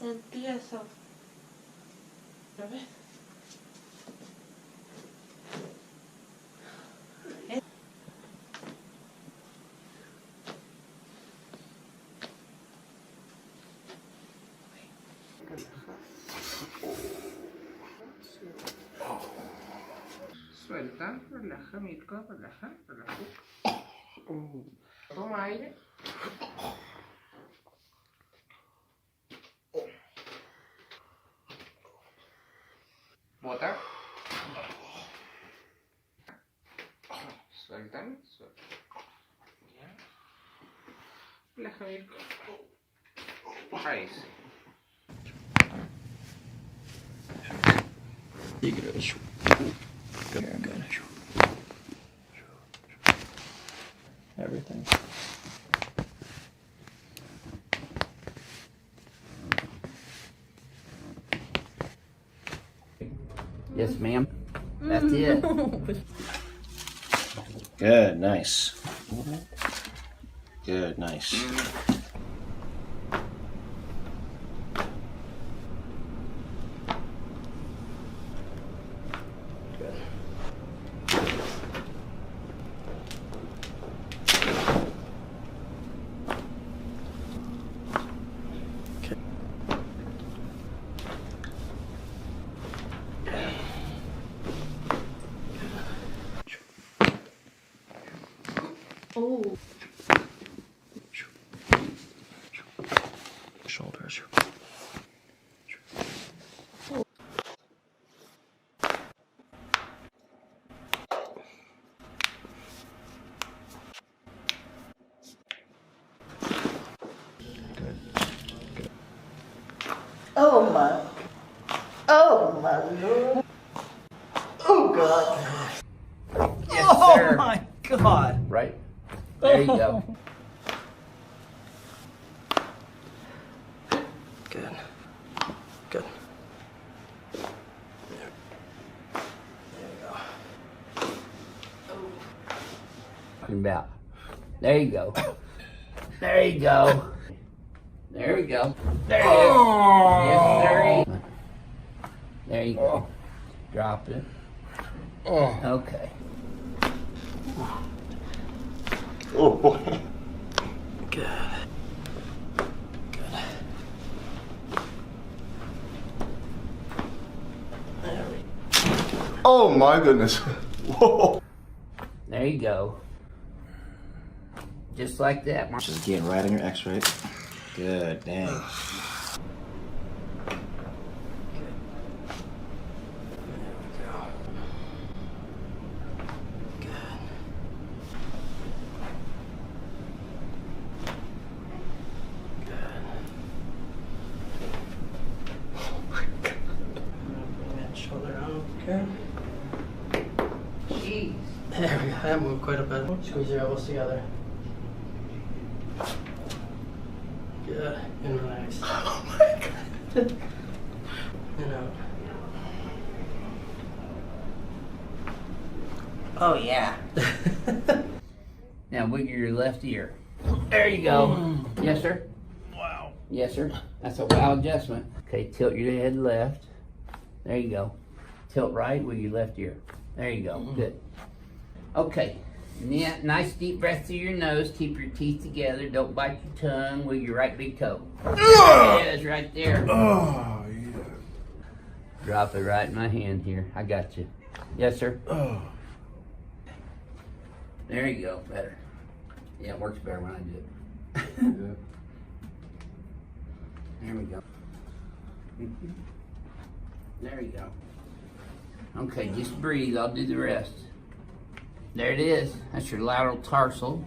Sentí eso. ¿Lo ves? Suelta, relaja, Mirko, relaja, relaja. Toma aire. Bota. Suelta, suelta. Ya. Relaja, Mirko. Ahí sí. Good, good. Everything. Yes, ma'am. That's it. Good, nice. Good, nice. Oh. Shoulders. Oh my Lord. Oh God. Yes, Oh sir. my God. Right. There you go. Good. Good. About. There you go. There you go. There we go. There it is. Yes, sir. There you go. Drop it. Okay. Oh boy. Good. Oh my goodness. Whoa. There you go. Just like that. Just getting right on your x-ray. Good, dang. Shoulder on, okay. Jeez. There we go. That moved quite a bit. Squeeze your elbows together. Good. And relax. Oh my God. And out. Oh, yeah. Now wiggle your left ear. There you go. Yes, sir. Wow. Yes, sir. That's a wow adjustment. Okay, tilt your head left. There you go. Tilt right with your left ear. There you go. Good. Okay. Yeah, nice deep breath through your nose. Keep your teeth together. Don't bite your tongue with your right big toe. There it is right there. Oh yeah. Drop it right in my hand here. I got you. Yes, sir. Oh. There you go. Better. Yeah, it works better when I do it. Yeah. There we go. There you go. Okay, just breathe. I'll do the rest. There it is. That's your lateral tarsal.